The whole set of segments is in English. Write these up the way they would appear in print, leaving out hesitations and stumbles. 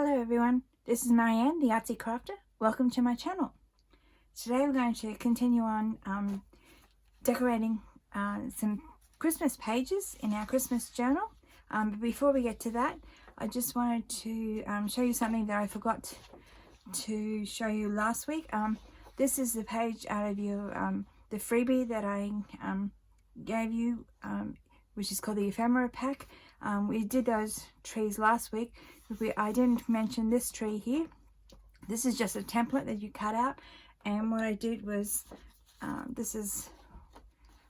Hello everyone, this is Marianne, the Artsy Crafter. Welcome to my channel. Today we're going to continue on decorating some Christmas pages in our Christmas journal. But before we get to that, I just wanted to show you something that I forgot to show you last week. This is the page out of your the freebie that I gave you, which is called the Ephemera pack. We did those trees last week. I didn't mention this tree here. This is just a template that you cut out, and what I did was this is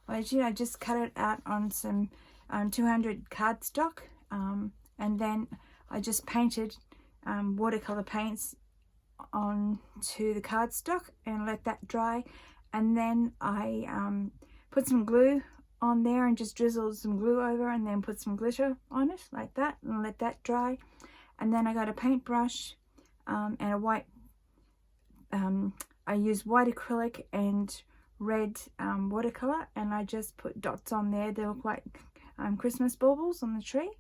what I did. I just cut it out on some 200 cardstock, and then I just painted watercolor paints onto the cardstock and let that dry, and then I put some glue on there and just drizzled some glue over, and then put some glitter on it like that and let that dry. And then I got a paintbrush and a white, I used white acrylic and red watercolor, and I just put dots on there. They look like Christmas baubles on the tree,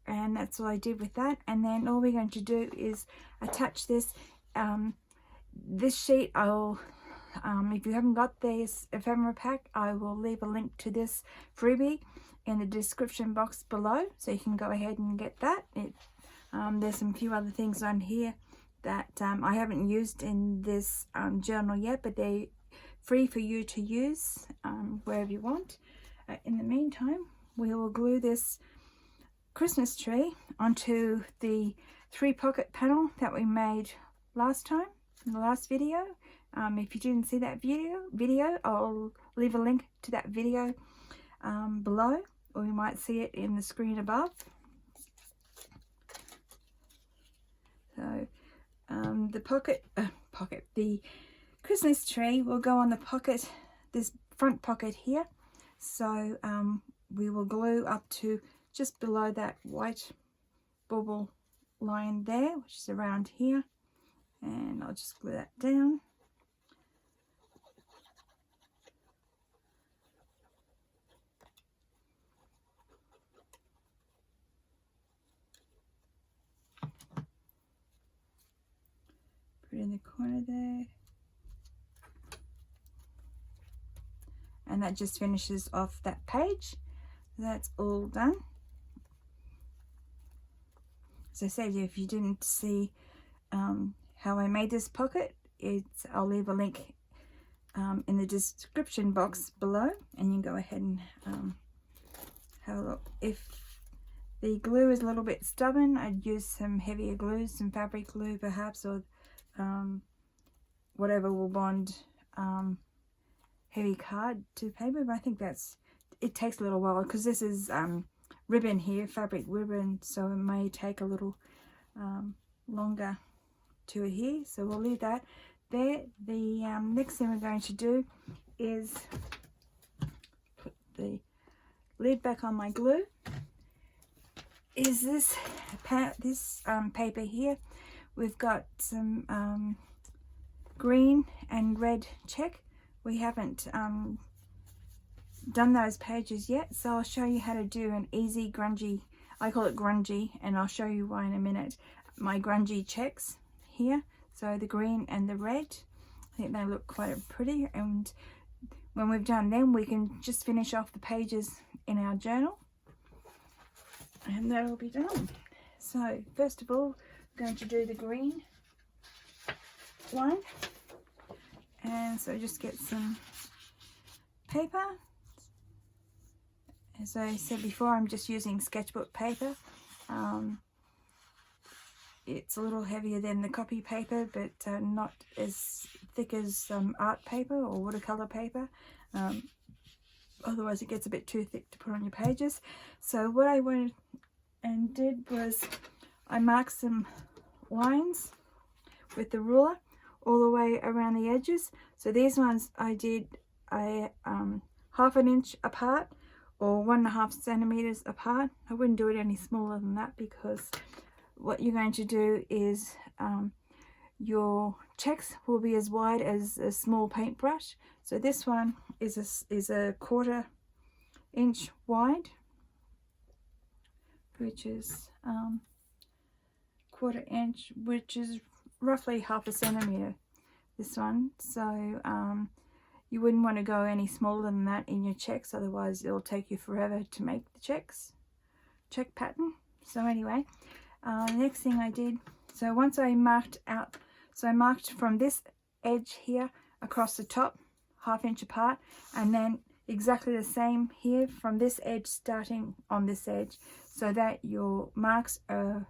and that's all I did with that. And then all we're going to do is attach this. This sheet, I'll if you haven't got this ephemera pack, I will leave a link to this freebie in the description box below, so you can go ahead and get that. There's some few other things on here that I haven't used in this journal yet, but they're free for you to use wherever you want. In the meantime, we will glue this Christmas tree onto the 3-pocket panel that we made last time in the last video. If you didn't see that video, I'll leave a link to that video below, or you might see it in the screen above. So the Christmas tree will go on the pocket, this front pocket here. So we will glue up to just below that white bauble line there, which is around here, and I'll just glue that down. Put it in the corner there, and that just finishes off that page. That's all done. As I said, if you didn't see how I made this pocket, I'll leave a link in the description box below, and you can go ahead and have a look. If the glue is a little bit stubborn, I'd use some heavier glue, some fabric glue perhaps, or whatever will bond heavy card to paper. But I think it takes a little while, because this is ribbon here, fabric ribbon, so it may take a little longer to adhere, so we'll leave that there. The next thing we're going to do is put the lid back on my glue. Is this paper here. We've got some green and red check. We haven't done those pages yet, so I'll show you how to do an easy grungy, I call it grungy, and I'll show you why in a minute, my grungy checks here. So the green and the red, I think they look quite pretty, and when we've done them, we can just finish off the pages in our journal, and that'll be done. So first of all, I'm going to do the green line, and so just get some paper. As I said before, I'm just using sketchbook paper. It's a little heavier than the copy paper, but not as thick as art paper or watercolor paper. Otherwise it gets a bit too thick to put on your pages. So what I went and did was I marked some lines with the ruler all the way around the edges. So these ones I did half an inch apart, or 1.5 centimeters apart. I wouldn't do it any smaller than that, because what you're going to do is your checks will be as wide as a small paintbrush. So this one is a 1/4 inch wide, which is 1/4 inch, which is roughly 1/2 centimeter, this one. So you wouldn't want to go any smaller than that in your checks, otherwise it'll take you forever to make the check pattern. So anyway, the next thing I did, so once I marked out, so I marked from this edge here across the top, 1/2 inch apart, and then exactly the same here from this edge starting on this edge, so that your marks are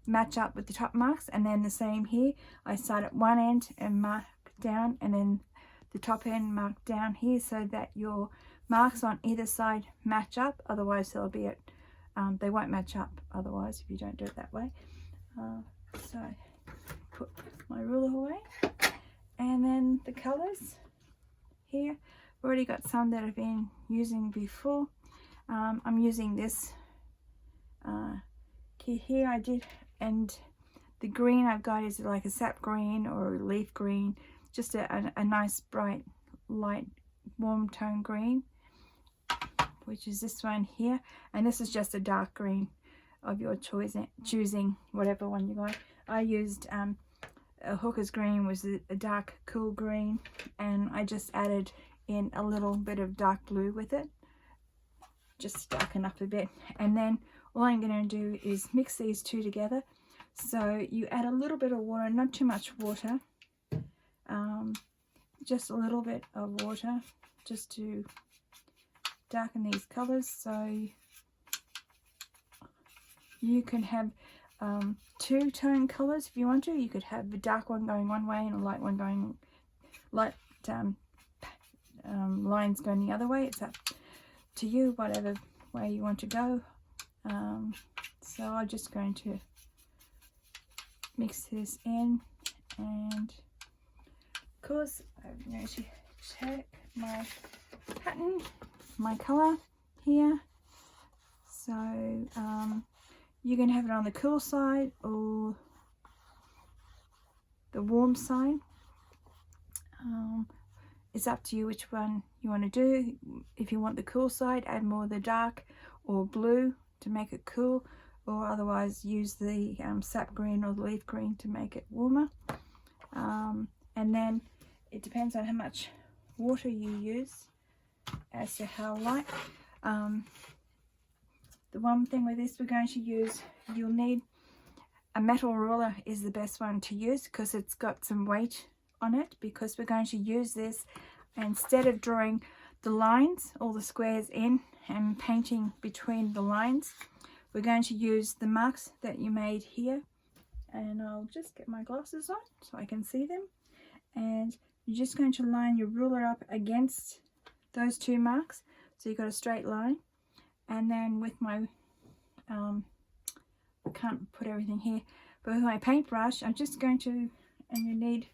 match up with the top marks. And then the same here, I start at one end and mark down, and then the top end mark down here, so that your marks on either side match up. Otherwise they'll be at they won't match up otherwise if you don't do it that way. So put my ruler away, and then the colors here, I've already got some that I've been using before. I'm using this kit here I did, and the green I've got is like a sap green or a leaf green, just a nice bright light warm tone green, which is this one here. And this is just a dark green of your choosing whatever one you like. I used a hooker's green, was a dark cool green, and I just added in a little bit of dark blue with it, just to darken up a bit. And then all I'm going to do is mix these two together. So you add a little bit of water, not too much water, just a little bit of water, just to darken these colors. So you can have two tone colors if you want to. You could have the dark one going one way and a light one going, light lines going the other way. It's up to you, whatever way you want to go. So I'm just going to mix this in, and of course I'm going to check my pattern, my color here. So you can have it on the cool side or the warm side. It's up to you which one you want to do. If you want the cool side, add more of the dark or blue to make it cool, or otherwise use the sap green or the leaf green to make it warmer. And then it depends on how much water you use as to how light. The one thing with this we're going to use, you'll need a metal ruler is the best one to use, because it's got some weight on it, because we're going to use this instead of drawing the lines, all the squares in, and painting between the lines. We're going to use the marks that you made here, and I'll just get my glasses on so I can see them. And you're just going to line your ruler up against those two marks, so you've got a straight line. And then with my I can't put everything here, but with my paintbrush, I'm just going to, and you need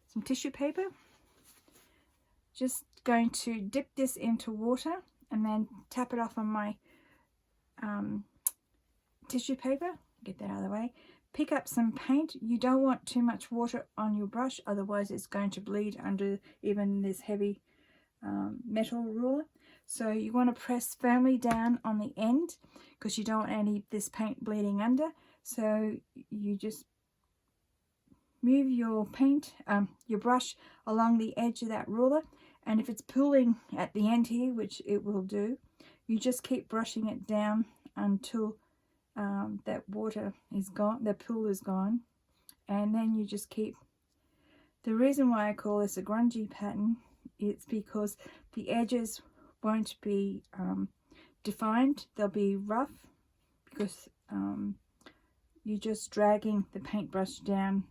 some tissue paper, just going to dip this into water and then tap it off on my tissue paper. Get that out of the way. Pick up some paint. You don't want too much water on your brush, otherwise it's going to bleed under even this heavy metal ruler. So you want to press firmly down on the end, because you don't want any of this paint bleeding under. So you just move your paint, your brush along the edge of that ruler, and if it's pooling at the end here, which it will do, you just keep brushing it down until that water is gone, the pool is gone, and then you just keep. The reason why I call this a grungy pattern, it's because the edges won't be defined, they'll be rough, because you're just dragging the paintbrush down.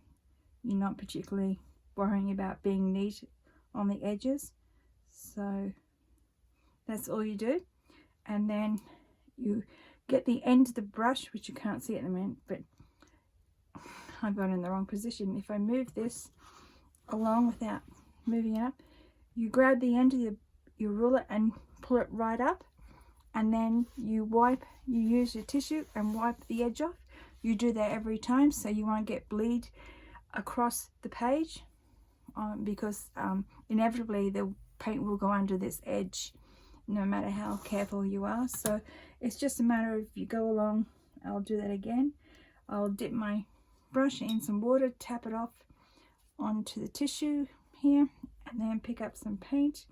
You're not particularly worrying about being neat on the edges. So that's all you do. And then you get the end of the brush, which you can't see at the moment, but I've got it in the wrong position. If I move this along without moving it up, you grab the end of your ruler and pull it right up, and then you use your tissue and wipe the edge off. You do that every time, so you won't get bleed across the page, because inevitably the paint will go under this edge no matter how careful you are. So it's just a matter of, you go along, I'll do that again. I'll dip my brush in some water, tap it off onto the tissue here, and then pick up some paint,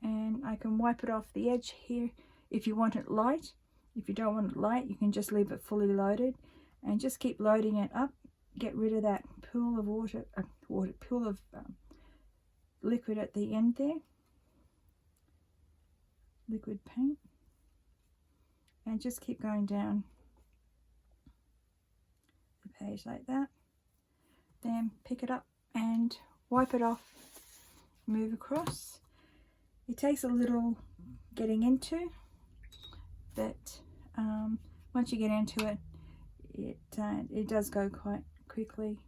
and I can wipe it off the edge here if you want it light. If you don't want it light, you can just leave it fully loaded and just keep loading it up. Get rid of that pool of liquid at the end there, liquid paint, and just keep going down the page like that. Then pick it up and wipe it off, move across. It takes a little getting into, but once you get into it, it does go quite quickly.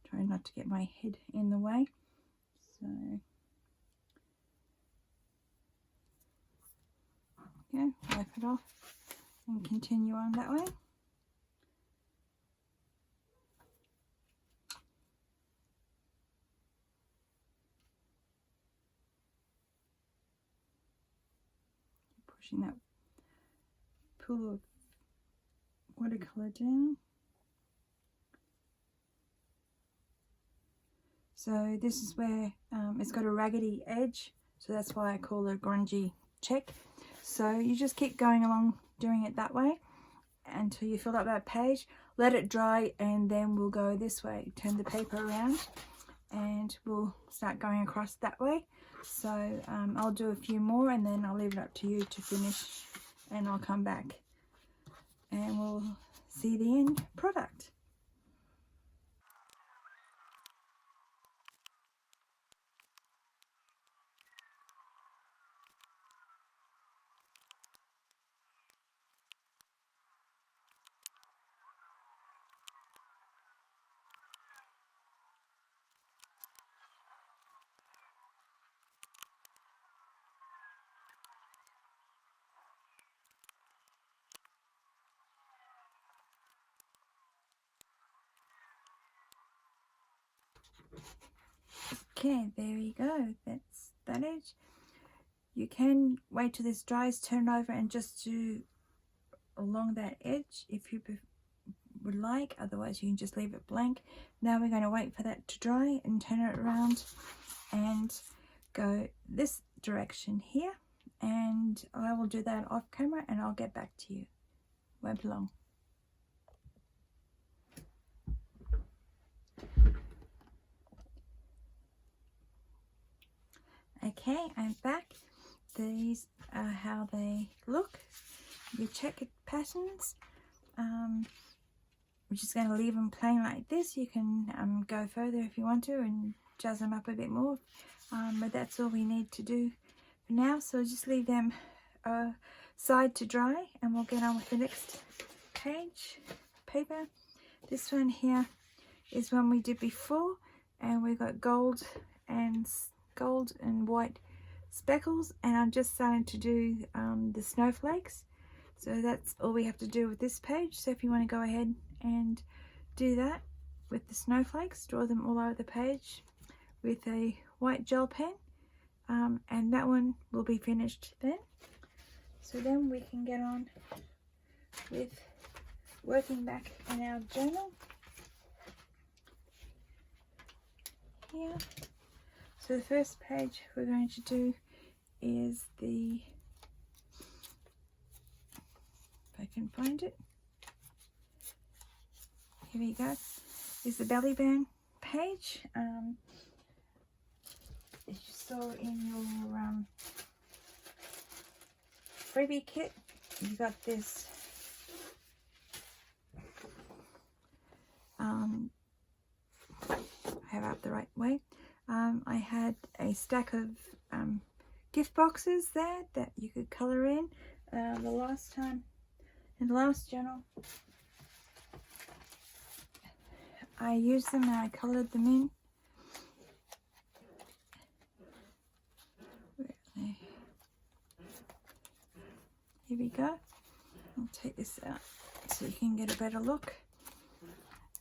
Try not to get my head in the way. So yeah, wipe it off and continue on that way. Pushing that pool of watercolor down. So this is where it's got a raggedy edge, so that's why I call it a grungy check. So you just keep going along doing it that way until you fill up that page. Let it dry, and then we'll go this way. Turn the paper around and we'll start going across that way. So I'll do a few more and then I'll leave it up to you to finish, and I'll come back and we'll see the end product. Okay, there we go. That's that edge. You can wait till this dries, turn it over, and just do along that edge if you would like. Otherwise, you can just leave it blank. Now we're going to wait for that to dry and turn it around and go this direction here. And I will do that off camera and I'll get back to you. Won't be long. Okay, I'm back. These are how they look. Your checkered patterns. We're just going to leave them plain like this. You can go further if you want to and jazz them up a bit more. But that's all we need to do for now. So just leave them side to dry and we'll get on with the next page paper. This one here is one we did before, and we've got gold and white speckles, and I'm just starting to do the snowflakes. So that's all we have to do with this page. So if you want to go ahead and do that with the snowflakes, draw them all over the page with a white gel pen, and that one will be finished then. So then we can get on with working back in our journal here. So the first page we're going to do is the, if I can find it, here we go, is the belly band page. As you saw in your freebie kit, you got this I have it up the right way. I had a stack of gift boxes there that you could colour in. The last time, in the last journal, I used them and I coloured them in. Where are they? Here we go. I'll take this out so you can get a better look.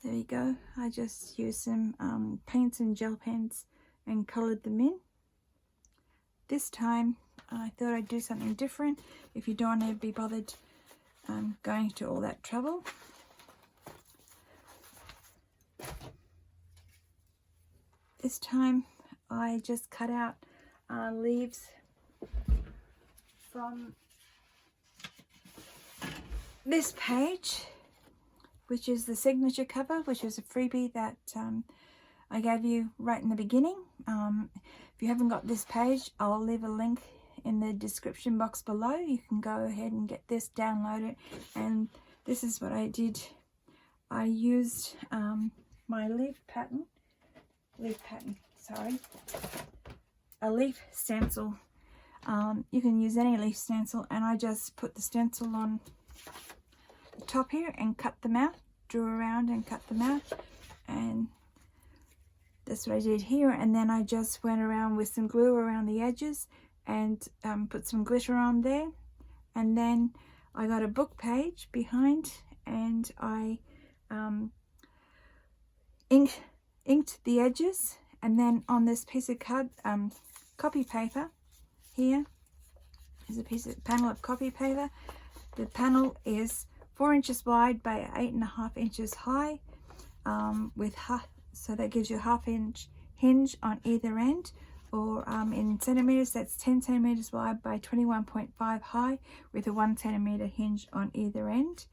There you go. I just used some paints and gel pens and coloured them in. this time I thought I'd do something different if you don't want to be bothered going to all that trouble. This time I just cut out leaves from this page, which is the signature cover, which is a freebie that I gave you right in the beginning. If you haven't got this page, I'll leave a link in the description box below. You can go ahead and get this, download it, and this is what I did. I used my leaf a leaf stencil. You can use any leaf stencil, and I just put the stencil on the top here and cut them out, drew around and cut them out, and that's what I did here. And then I just went around with some glue around the edges and put some glitter on there. And then I got a book page behind, and I inked the edges. And then on this piece of copy paper here is a panel of copy paper. The panel is 4 inches wide by 8.5 inches high, so that gives you a 1/2 inch hinge on either end, or in centimeters, that's 10 centimeters wide by 21.5 high with a 1 centimeter hinge on either end.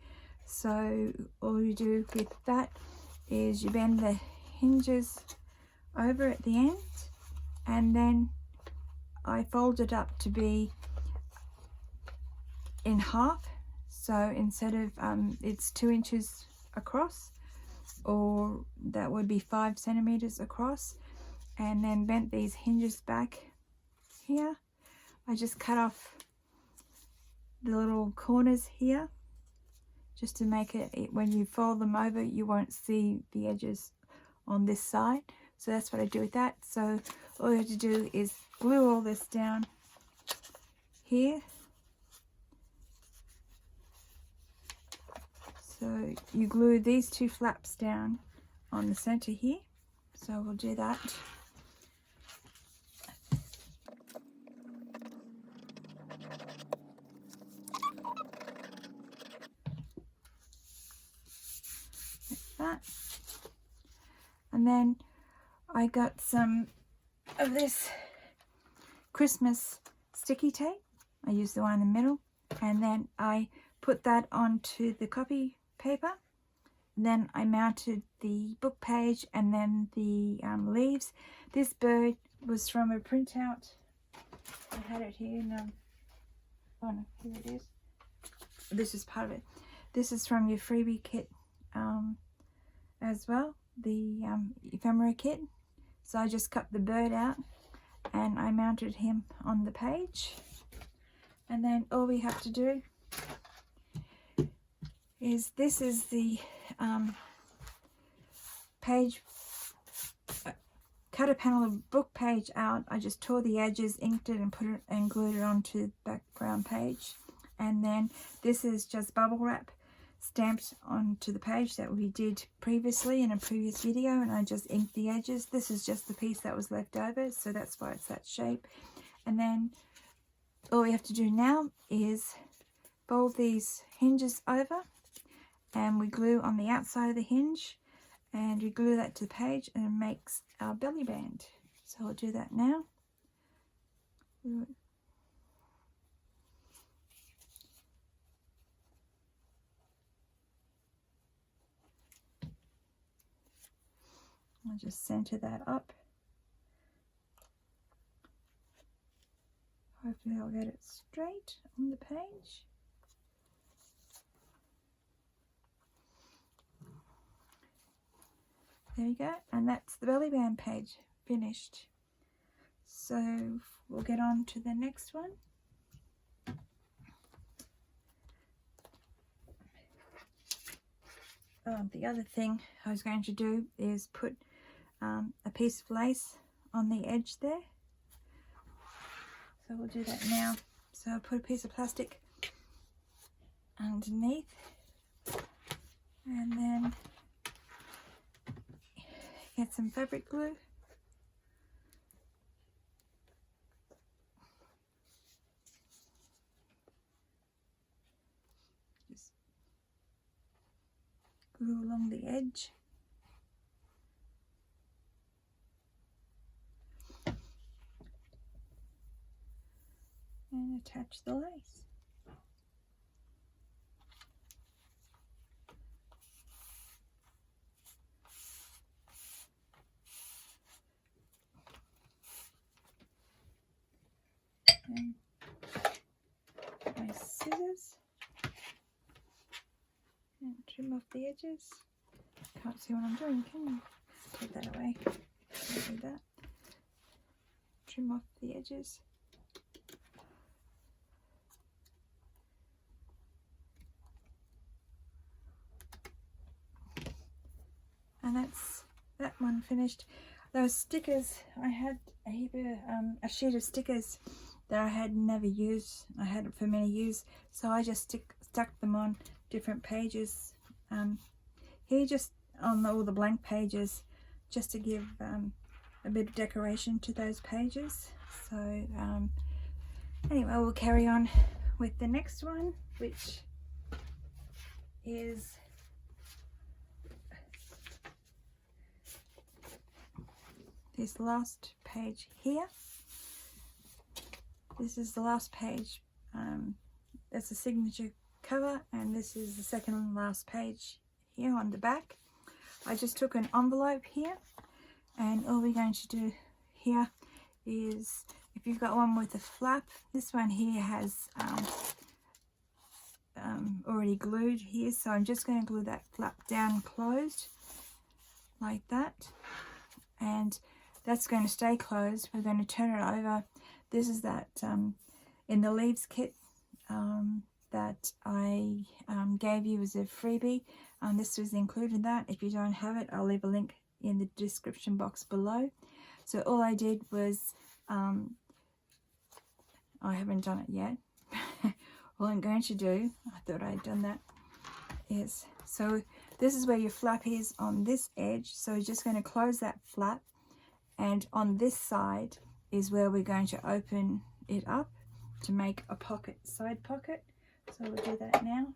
So all you do with that is you bend the hinges over at the end, and then I fold it up to be in half. So instead of it's 2 inches across, or that would be 5 centimeters across, and then bent these hinges back here. I just cut off the little corners here just to make it when you fold them over, you won't see the edges on this side. So that's what I do with that. So all you have to do is glue all this down here. So you glue these 2 flaps down on the center here. So we'll do that. Like that. And then I got some of this Christmas sticky tape. I used the one in the middle, and then I put that onto the copy paper. And then I mounted the book page and then the leaves. This bird was from a printout. I had it here. No. Oh no, here it is. This is part of it. This is from your freebie kit as well, the ephemera kit. So I just cut the bird out and I mounted him on the page. And then all we have to do is, this is the page, cut a panel of book page out. I just tore the edges, inked it, and put it and glued it onto the background page. And then this is just bubble wrap stamped onto the page that we did previously in a previous video, and I just inked the edges. This is just the piece that was left over, so that's why it's that shape. And then all we have to do now is fold these hinges over, and we glue on the outside of the hinge, and we glue that to the page, and it makes our belly band. So I'll do that now. I'll just center that up. Hopefully I'll get it straight on the page. There you go, and that's the belly band page finished. So we'll get on to the next one. The other thing I was going to do is put a piece of lace on the edge there. So we'll do that now. So I'll put a piece of plastic underneath, and then get some fabric glue. the edge. And attach the lace. And my scissors and trim off the edges. Can't see what I'm doing, can you? Take that away. Don't need that. Trim off the edges. And that's that one finished. Those stickers, I had a sheet of stickers that I had never used. I had it for many years, so I just stuck them on different pages. Here, just on all the blank pages, just to give a bit of decoration to those pages. So anyway, we'll carry on with the next one, which is this last page here. This is the last page. That's a signature cover, and this is the second last page here on the back. I just took an envelope here, and all we're going to do here is, if you've got one with a flap, this one here has already glued here, so I'm just going to glue that flap down closed like that, and that's going to stay closed. We're going to turn it over. This is that in the leaves kit that I gave you as a freebie. This was included in that. If you don't have it, I'll leave a link in the description box below. So all I did was, I haven't done it yet. All I'm going to do, I thought I'd done that, is, so this is where your flap is on this edge. So you're just going to close that flap, and on this side is where we're going to open it up to make a pocket, side pocket. So we'll do that now.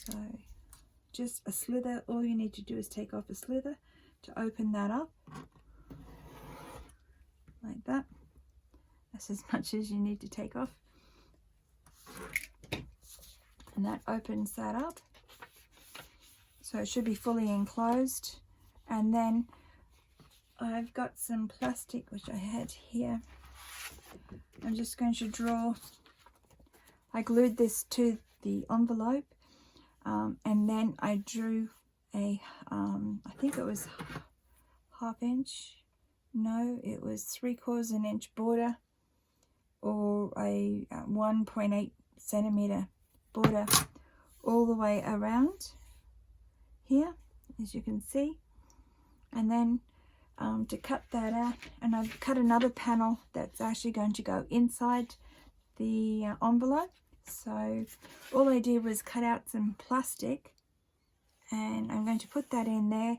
So just a slither, all you need to do is take off a slither to open that up, like that. That's as much as you need to take off. And that opens that up. So it should be fully enclosed. And then I've got some plastic, which I had here. I'm just going to draw, I glued this to the envelope, and then I drew a, I think it was ½ inch, no, it was 3/4 inch border, or a 1.8 centimeter border all the way around here, as you can see. And then to cut that out, and I've cut another panel that's actually going to go inside the envelope. So all I did was cut out some plastic, and I'm going to put that in there,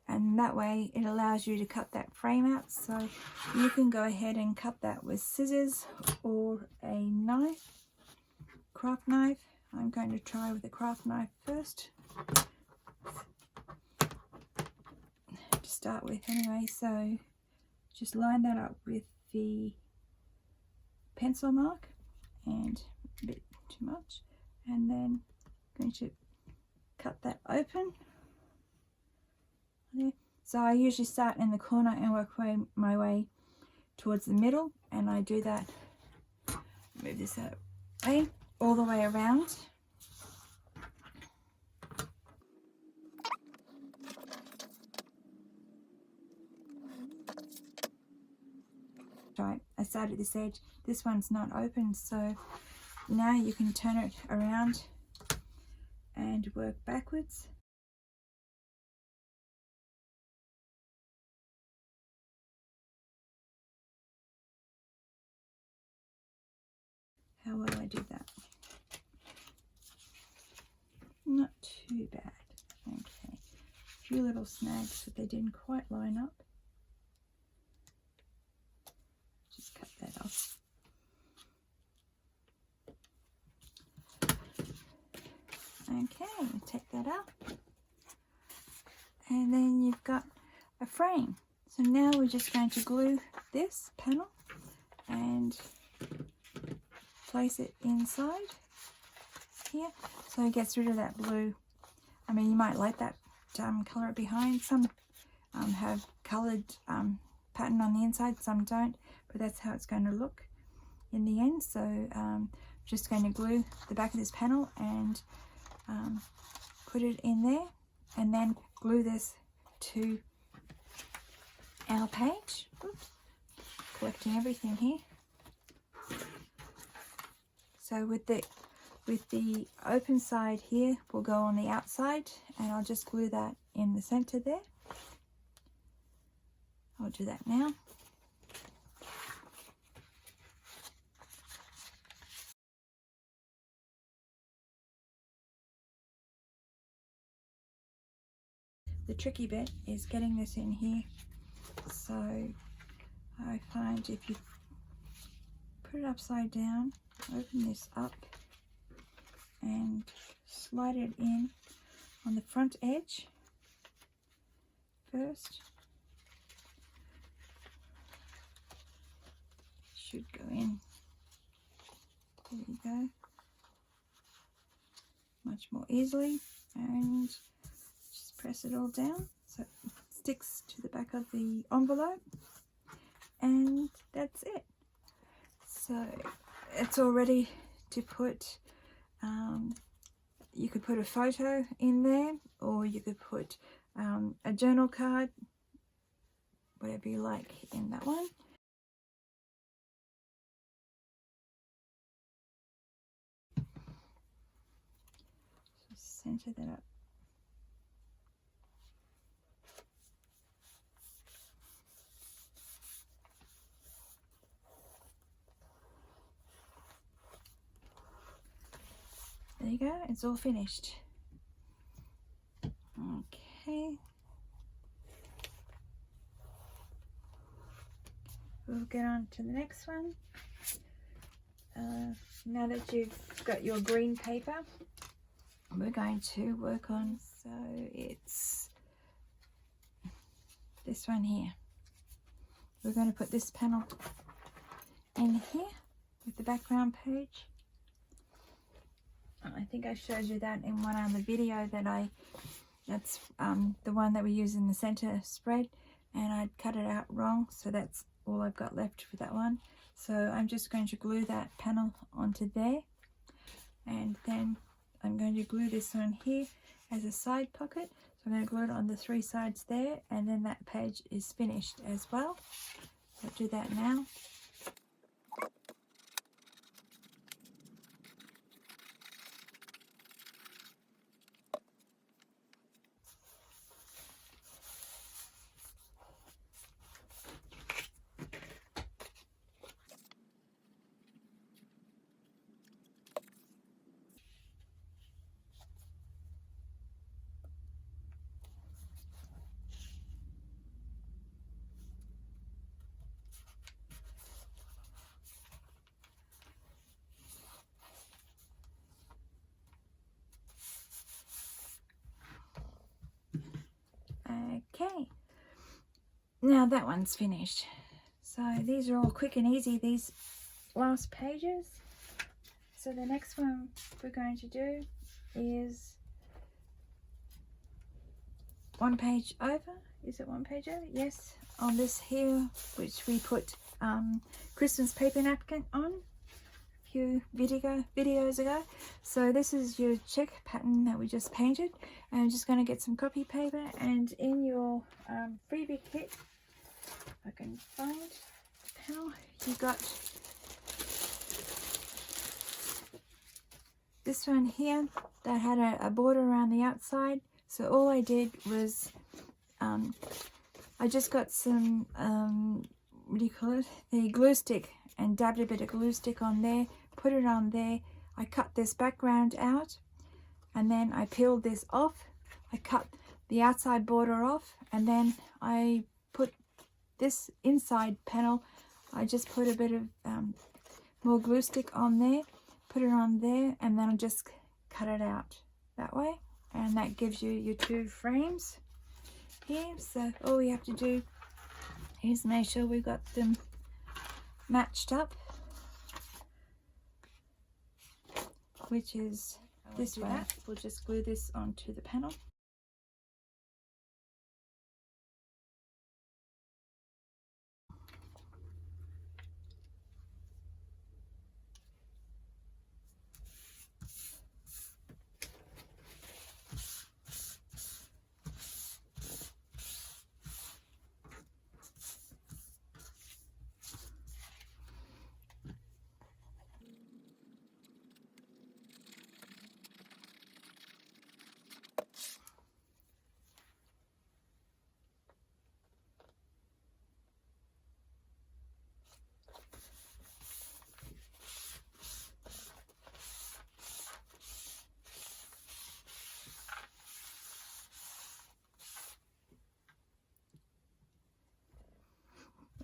and that way it allows you to cut that frame out. So you can go ahead and cut that with scissors or a knife, craft knife. I'm going to try with a craft knife first to start with anyway. So just line that up with the pencil mark, and a bit too much, and then I'm going to cut that open there. So I usually start in the corner and work my way towards the middle, and I do that, move this out of the way, all the way around. Right, I started this edge, this one's not open, so now you can turn it around and work backwards. How will I do that? Not too bad. Okay, a few little snags that they didn't quite line up. Just cut that off. Okay, take that out. And then you've got a frame. So now we're just going to glue this panel and place it inside here, so it gets rid of that blue. I mean, you might like that colour it behind. Some have coloured pattern on the inside, some don't, but that's how it's going to look in the end. So just going to glue the back of this panel and put it in there, and then glue this to our page. Oops. Collecting everything here. So with the open side here will go on the outside, and I'll just glue that in the center there. I'll do that now. The tricky bit is getting this in here. So I find if you put it upside down, open this up and slide it in on the front edge first. Should go in. There you go. Much more easily, and just press it all down so it sticks to the back of the envelope, and that's it. So it's all ready to put. You could put a photo in there, or you could put a journal card, whatever you like in that one. Just center that up. There you go, it's all finished. Okay. We'll get on to the next one. Now that you've got your green paper, we're going to work on, so it's this one here. We're going to put this panel in here with the background page. I think I showed you that in one other video that's the one that we use in the center spread, and I'd cut it out wrong, so that's all I've got left for that one. So I'm just going to glue that panel onto there, and then I'm going to glue this one here as a side pocket. So I'm going to glue it on the three sides there, and then that page is finished as well. So I'll do that now. Okay, now that one's finished. So these are all quick and easy, these last pages. So the next one we're going to do is one page over. Is it one page over? Yes, on this here, which we put Christmas paper napkin on a few videos ago. So this is your check pattern that we just painted. I'm just going to get some copy paper, and in your freebie kit, if I can find the panel, you got this one here that had a border around the outside. So all I did was I just got some what do you call it, the glue stick, and dabbed a bit of glue stick on there, put it on there. I cut this background out, and then I peeled this off. I cut the outside border off, and then I put this inside panel. I just put a bit of more glue stick on there, put it on there, and then I just cut it out that way, and that gives you your 2 frames here. So all we have to do is make sure we've got them matched up, which is this way. We'll just glue this onto the panel.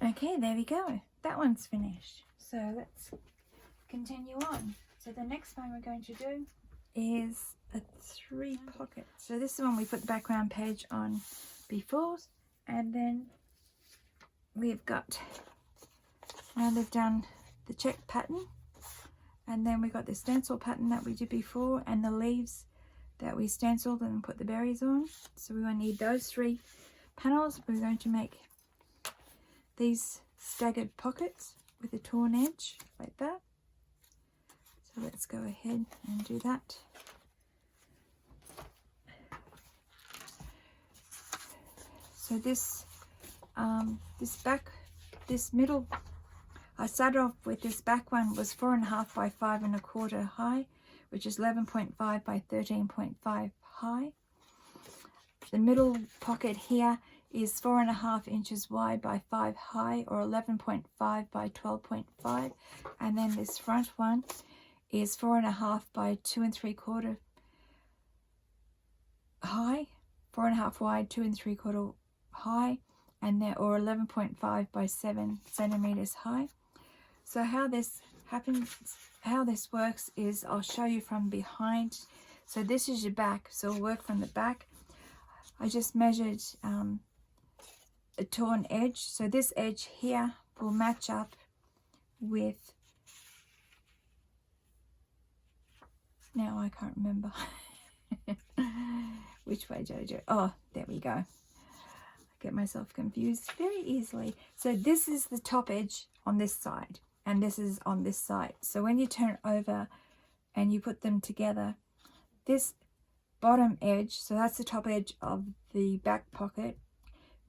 Okay, there we go. That one's finished. So let's continue on. So the next one we're going to do is a 3 pocket. So this is one we put the background page on before, and then we've got, now they've done the check pattern, and then we got the stencil pattern that we did before, and the leaves that we stenciled and put the berries on. So we're going to need those 3 panels. We're going to make these staggered pockets with a torn edge like that. So let's go ahead and do that. So this middle, I started off with this back one was 4.5 by 5.25 high, which is 11.5 by 13.5 high. The middle pocket here is 4.5 inches wide by 5 high, or 11.5 by 12.5, and then this front one is 4.5 by 2 3/4 high, 4.5 wide, 2 3/4 high, and then or 11.5 by 7 centimeters high. So how this happens, how this works is I'll show you from behind. So this is your back, so we'll work from the back. I just measured a torn edge, so this edge here will match up with, now I can't remember which way did I do it? Oh, there we go. I get myself confused very easily. So this is the top edge on this side, and this is on this side. So when you turn over and you put them together, this bottom edge, so that's the top edge of the back pocket,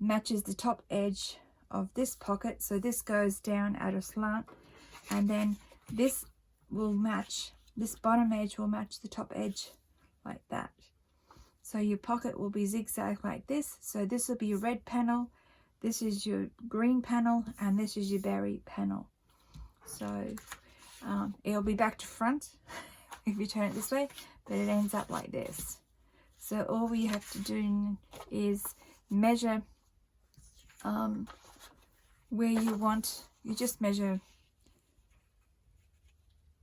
matches the top edge of this pocket. So this goes down at a slant, and then this will match, this bottom edge will match the top edge like that. So your pocket will be zigzag like this. So this will be your red panel, this is your green panel, and this is your berry panel. So it'll be back to front if you turn it this way, but it ends up like this. So all we have to do is measure where you want, you just measure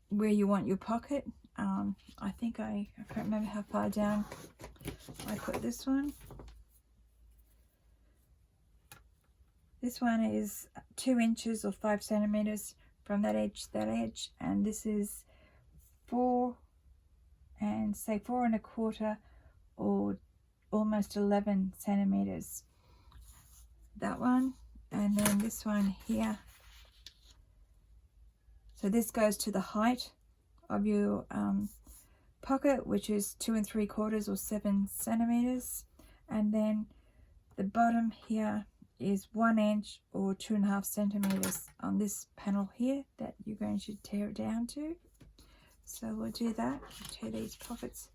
where you want your pocket. I think I can't remember how far down I put this one. This one is 2 inches or 5 centimeters from that edge to that edge, and this is 4 and say 4 1/4 or almost 11 centimeters. That one, and then this one here. So this goes to the height of your pocket, which is 2 3/4 or 7 centimeters, and then the bottom here is 1 inch or 2.5 centimeters on this panel here that you're going to tear it down to. So we'll do that. Tear these pockets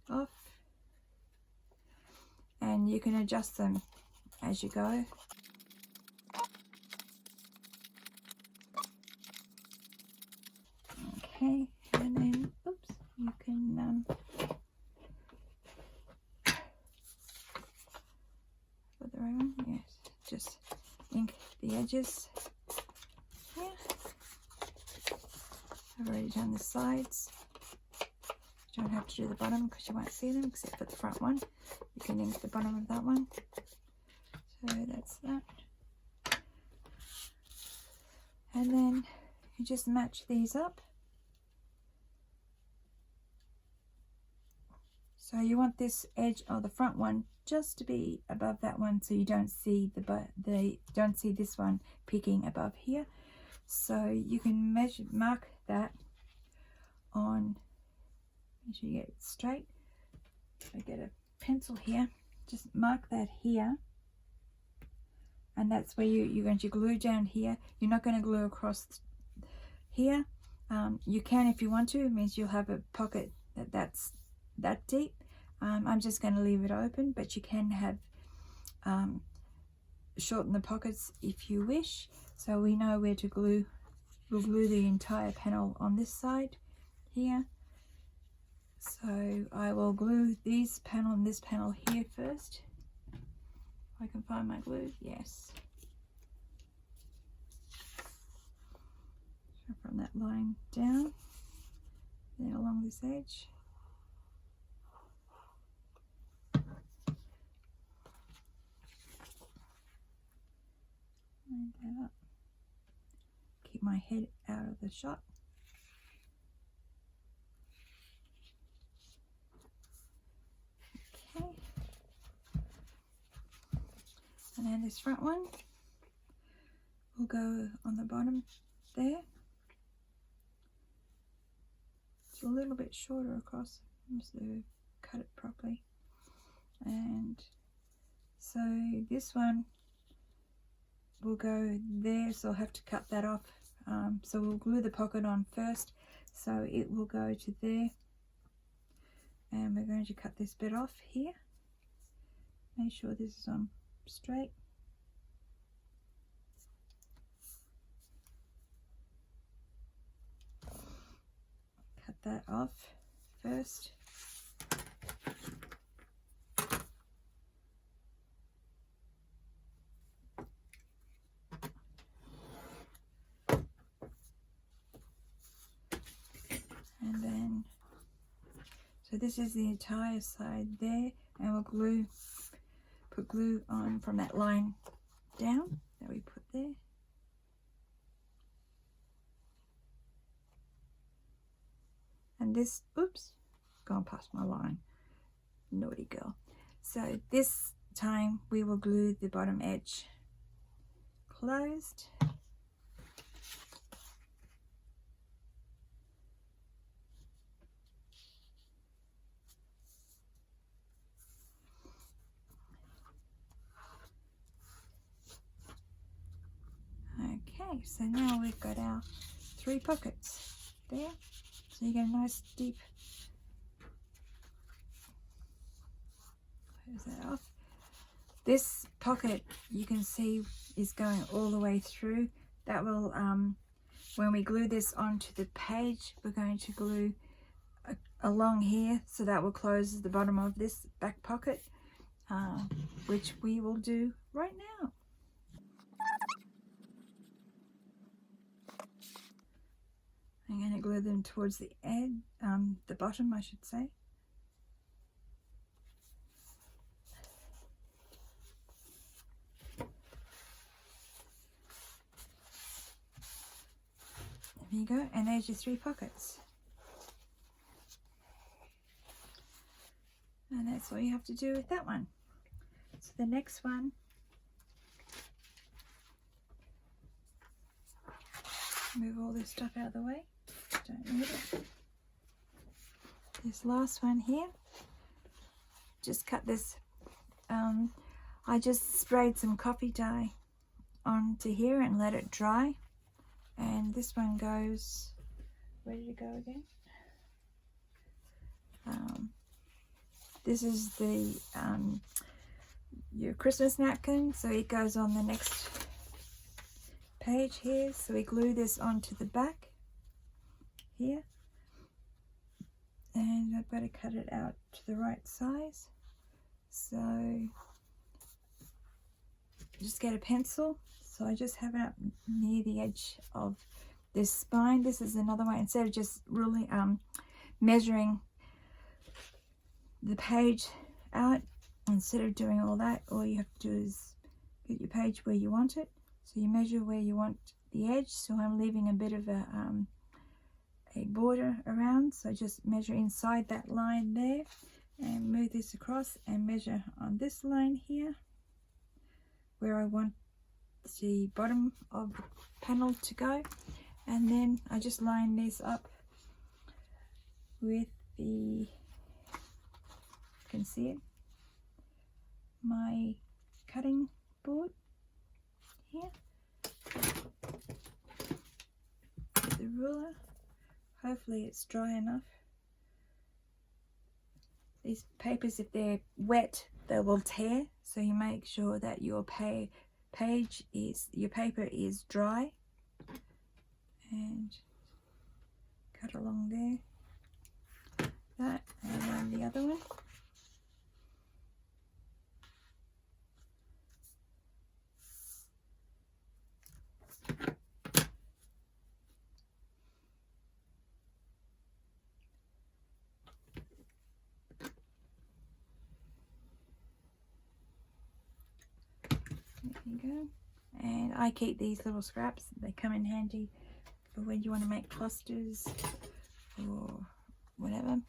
off, and you can adjust them as you go. Okay, and then oops, you can put the right one. Yes, just ink the edges. Yeah, I've already done the sides. You don't have to do the bottom because you won't see them except for the front one. You can ink the bottom of that one. So that's that. And then you just match these up. So you want this edge of the front one just to be above that one, so you don't see don't see this one peeking above here. So you can mark that on. Make sure you get it straight. I get a pencil here. Just mark that here, and that's where you're going to glue down here. You're not going to glue across here. You can if you want to. It means you'll have a pocket that's that deep. I'm just going to leave it open, but you can have shorten the pockets if you wish. So we know where to glue. We'll glue the entire panel on this side here. So I will glue this panel and this panel here first. If I can find my glue, yes. So from that line down, then along this edge. Line that up. Keep my head out of the shot. Okay. And then this front one will go on the bottom there. It's a little bit shorter across, so cut it properly. And so this one will go there, so I'll have to cut that off. So we'll glue the pocket on first, so it will go to there, and we're going to cut this bit off here. Make sure this is on straight. Cut that off first. And then, so this is the entire side there, and we'll put glue on from that line down that we put there. And this, oops, gone past my line, naughty girl. So this time we will glue the bottom edge closed. Okay, so now we've got our 3 pockets there. So you get a nice deep, close that off. This pocket you can see is going all the way through. That will, when we glue this onto the page, we're going to glue along here, so that will close the bottom of this back pocket, which we will do right now. I'm going to glue them towards the edge, the bottom I should say. There you go, and there's your 3 pockets. And that's all you have to do with that one. So the next one, move all this stuff out of the way. Don't need it. This last one here, just cut this. I just sprayed some coffee dye onto here and let it dry. And this one goes, where did it go again? This is the your Christmas napkin, so it goes on the next page here. So we glue this onto the back here, and I've got to cut it out to the right size. So just get a pencil. So I just have it up near the edge of this spine. This is another way, instead of just really measuring the page out. Instead of doing all that, all you have to do is get your page where you want it. So you measure where you want the edge. So I'm leaving a bit of a border around, so just measure inside that line there and move this across and measure on this line here where I want the bottom of the panel to go, and then I just line this up with the, you can see it, my cutting board here, the ruler. Hopefully it's dry enough. These papers, if they're wet, they will tear, so you make sure that your paper is dry, and cut along there, that, and then the other one. There you go. And I keep these little scraps. They come in handy for when you want to make clusters or whatever.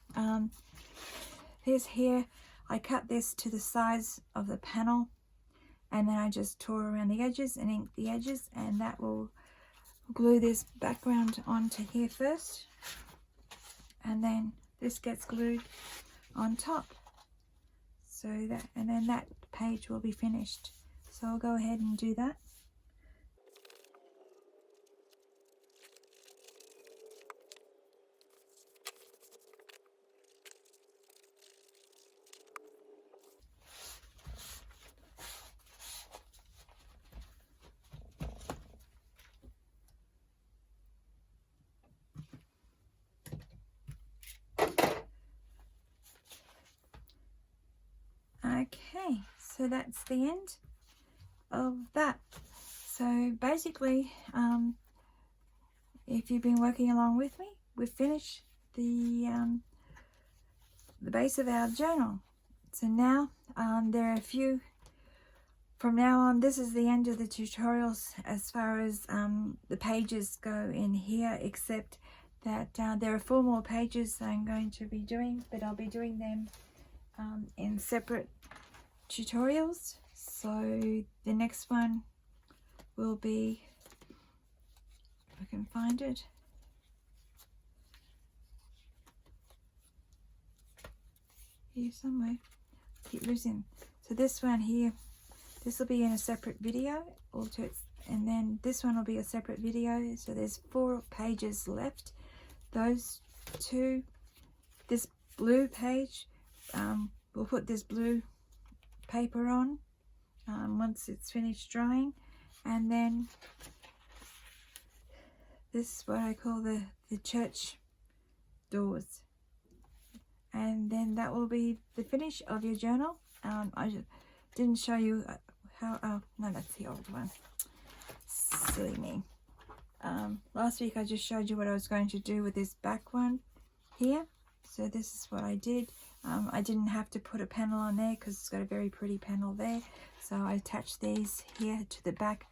Here's here. I cut this to the size of the panel, and then I just tore around the edges and inked the edges, and that will glue this background onto here first, and then this gets glued on top. So that, and then that page will be finished. So I'll go ahead and do that. Okay, so that's the end of that. So basically, if you've been working along with me, we've finished the base of our journal. So now there are a few, from now on, this is the end of the tutorials as far as the pages go in here, except that there are 4 more pages I'm going to be doing, but I'll be doing them in separate tutorials. So the next one will be, if I can find it, here somewhere, keep losing. So this one here, this will be in a separate video, and then this one will be a separate video. So there's 4 pages left. Those 2, this blue page, we'll put this blue paper on once it's finished drying, and then this is what I call the church doors, and then that will be the finish of your journal. I didn't show you how, oh no, that's the old one, silly me. Last week I just showed you what I was going to do with this back one here. So this is what I did. I didn't have to put a panel on there because it's got a very pretty panel there. So I attached these here to the back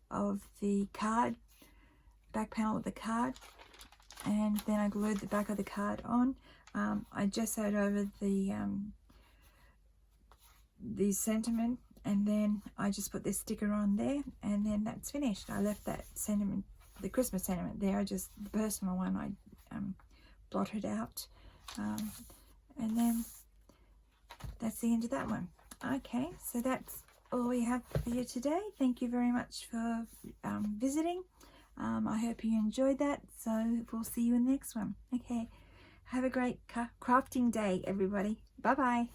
of the card, back panel of the card, and then I glued the back of the card on. I gessoed over the sentiment, and then I just put this sticker on there, and then that's finished. I left that sentiment, the Christmas sentiment there. The personal one I blotted out. And then that's the end of that one. Okay, so that's all we have for you today. Thank you very much for visiting. I hope you enjoyed that. So we'll see you in the next one. Okay, have a great crafting day, everybody. Bye bye.